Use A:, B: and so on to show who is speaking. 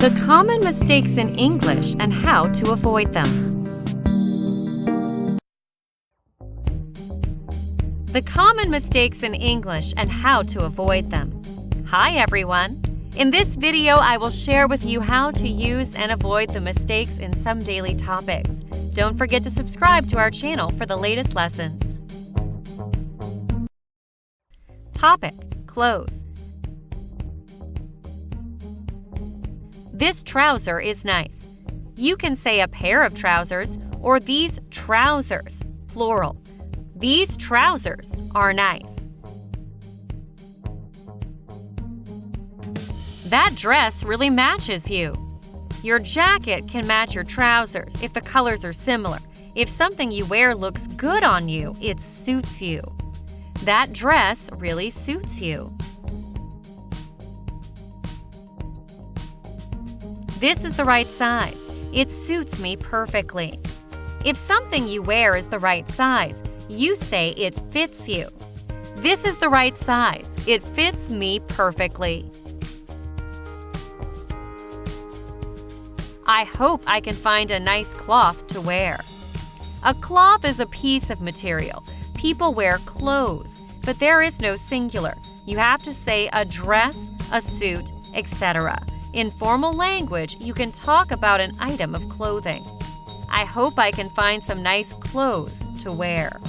A: The common mistakes in English and how to avoid them. The common mistakes in English and how to avoid them. Hi everyone! In this video, I will share with you how to use and avoid the mistakes in some daily topics. Don't forget to subscribe to our channel for the latest lessons. Topic: Clothes. This trouser is nice. You can say a pair of trousers or these trousers, plural. These trousers are nice. That dress really matches you. Your jacket can match your trousers if the colors are similar. If something you wear looks good on you, it suits you. That dress really suits you. This is the right size. It suits me perfectly. If something you wear is the right size, you say it fits you. This is the right size. It fits me perfectly. I hope I can find a nice cloth to wear. A cloth is a piece of material. People wear clothes, but there is no singular. You have to say a dress, a suit, etc. In formal language, you can talk about an item of clothing. I hope I can find some nice clothes to wear.